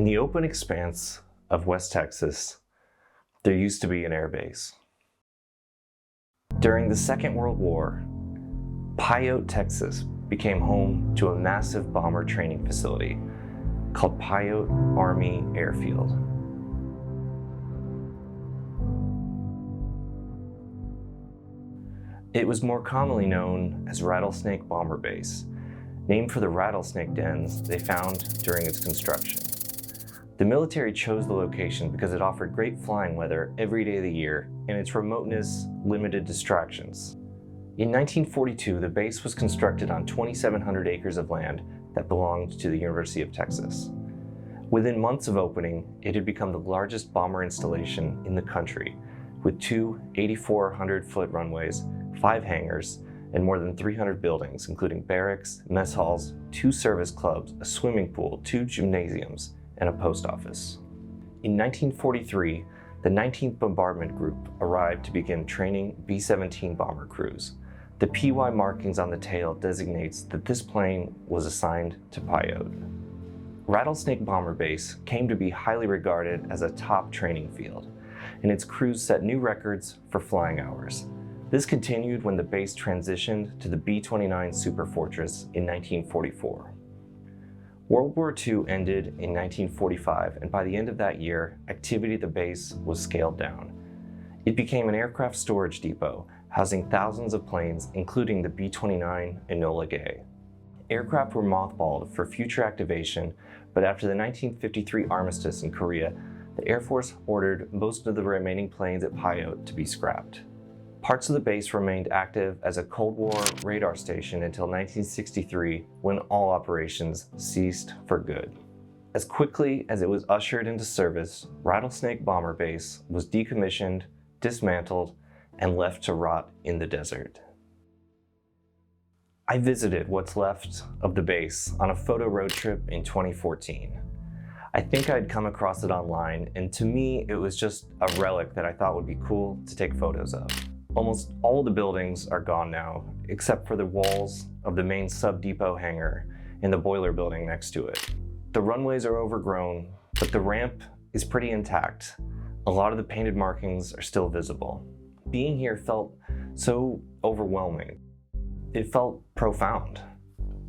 the open expanse of West Texas, there used to be an air base. During the Second World War, Pyote, Texas became home to a massive bomber training facility called Pyote Army Airfield. It was more commonly known as Rattlesnake Bomber Base, named for the rattlesnake dens they found during its construction. The military chose the location because it offered great flying weather every day of the year, and its remoteness limited distractions. In 1942, the base was constructed on 2,700 acres of land that belonged to the University of Texas. Within months of opening, it had become the largest bomber installation in the country, with two 8,400-foot runways, 5 hangars, and more than 300 buildings, including barracks, mess halls, 2 service clubs, a swimming pool, 2 gymnasiums, and a post office. In 1943, the 19th Bombardment Group arrived to begin training B-17 bomber crews. The PY markings on the tail designates that this plane was assigned to Pyote. Rattlesnake Bomber Base came to be highly regarded as a top training field, and its crews set new records for flying hours. This continued when the base transitioned to the B-29 Superfortress in 1944. World War II ended in 1945, and by the end of that year, activity at the base was scaled down. It became an aircraft storage depot, housing thousands of planes, including the B-29 Enola Gay. Aircraft were mothballed for future activation, but after the 1953 armistice in Korea, the Air Force ordered most of the remaining planes at Pyote to be scrapped. Parts of the base remained active as a Cold War radar station until 1963, when all operations ceased for good. As quickly as it was ushered into service, Rattlesnake Bomber Base was decommissioned, dismantled, and left to rot in the desert. I visited what's left of the base on a photo road trip in 2014. I think I'd come across it online, and to me, it was just a relic that I thought would be cool to take photos of. Almost all the buildings are gone now, except for the walls of the main sub-depot hangar and the boiler building next to it. The runways are overgrown, but the ramp is pretty intact. A lot of the painted markings are still visible. Being here felt so overwhelming. It felt profound.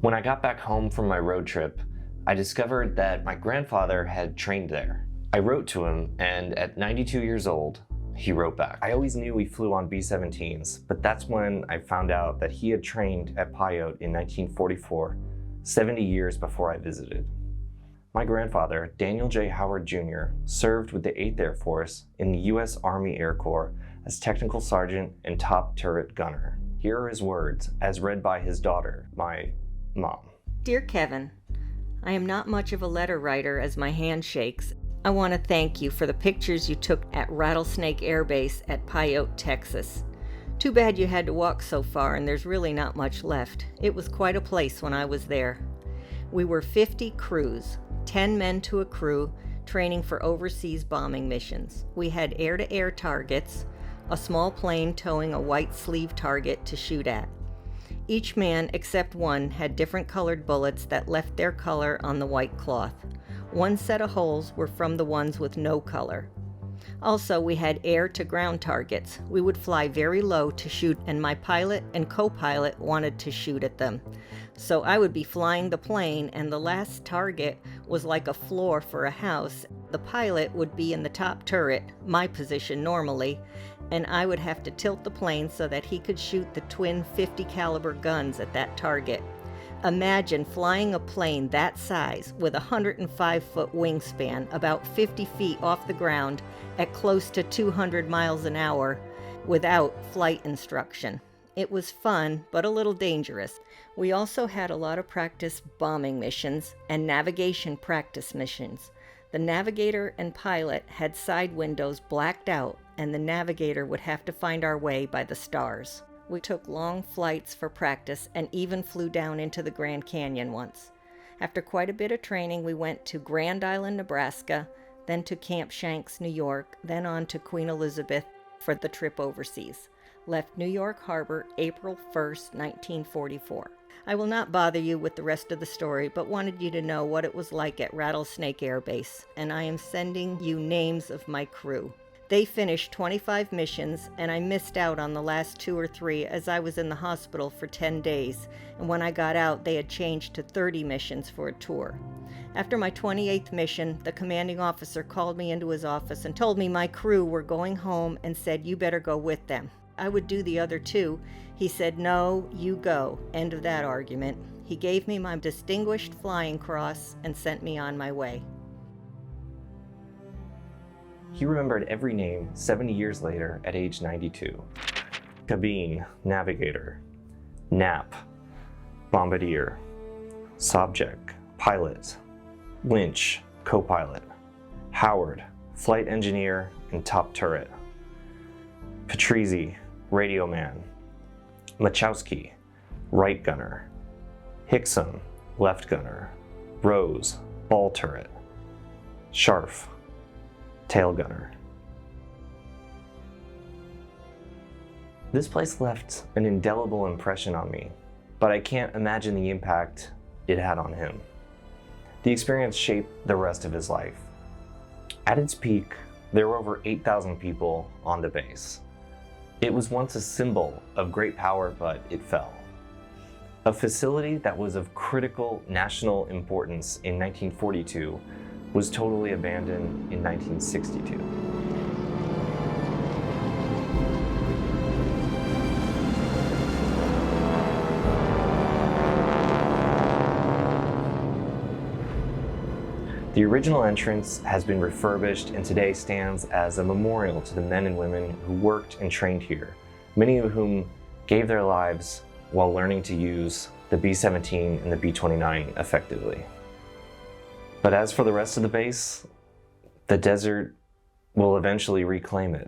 When I got back home from my road trip, I discovered that my grandfather had trained there. I wrote to him, and at 92 years old, he wrote back. I always knew he flew on B-17s, but that's when I found out that he had trained at Pyote in 1944, 70 years before I visited. My grandfather, Daniel J. Howard Jr., served with the 8th Air Force in the U.S. Army Air Corps as technical sergeant and top turret gunner. Here are his words, as read by his daughter, my mom. Dear Kevin, I am not much of a letter writer as my hand shakes. I want to thank you for the pictures you took at Rattlesnake Air Base at Pyote, Texas. Too bad you had to walk so far and there's really not much left. It was quite a place when I was there. We were 50 crews, 10 men to a crew, training for overseas bombing missions. We had air-to-air targets, a small plane towing a white sleeve target to shoot at. Each man, except one, had different colored bullets that left their color on the white cloth. One set of holes were from the ones with no color. Also, we had air-to-ground targets. We would fly very low to shoot, and my pilot and co-pilot wanted to shoot at them. So I would be flying the plane, and the last target was like a floor for a house. The pilot would be in the top turret, my position normally, and I would have to tilt the plane so that he could shoot the twin 50 caliber guns at that target. Imagine flying a plane that size with a 105-foot wingspan, about 50 feet off the ground at close to 200 miles an hour without flight instruction. It was fun, but a little dangerous. We also had a lot of practice bombing missions and navigation practice missions. The navigator and pilot had side windows blacked out, and the navigator would have to find our way by the stars. We took long flights for practice and even flew down into the Grand Canyon once. After quite a bit of training, we went to Grand Island, Nebraska, then to Camp Shanks, New York, then on to Queen Elizabeth for the trip overseas. left New York Harbor April 1st, 1944. I will not bother you with the rest of the story, but wanted you to know what it was like at Rattlesnake Air Base, and I am sending you names of my crew. They finished 25 missions, and I missed out on the last 2 or 3 as I was in the hospital for 10 days, and when I got out, they had changed to 30 missions for a tour. After my 28th mission, the commanding officer called me into his office and told me my crew were going home and said, "You better go with them." I would do the other 2. He said, "No, you go." End of that argument. He gave me my Distinguished Flying Cross and sent me on my way. He remembered every name 70 years later at age 92. Cabine, navigator. Nap, bombardier. Sobject, pilot. Winch, co-pilot. Howard, flight engineer and top turret. Patrizi, radio man. Machowski, right gunner. Hickson, left gunner. Rose, ball turret. Scharf, tail gunner. This place left an indelible impression on me, but I can't imagine the impact it had on him. The experience shaped the rest of his life. At its peak, there were over 8,000 people on the base. It was once a symbol of great power, but it fell. A facility that was of critical national importance in 1942 was totally abandoned in 1962. The original entrance has been refurbished and today stands as a memorial to the men and women who worked and trained here, many of whom gave their lives while learning to use the B-17 and the B-29 effectively. But as for the rest of the base, the desert will eventually reclaim it.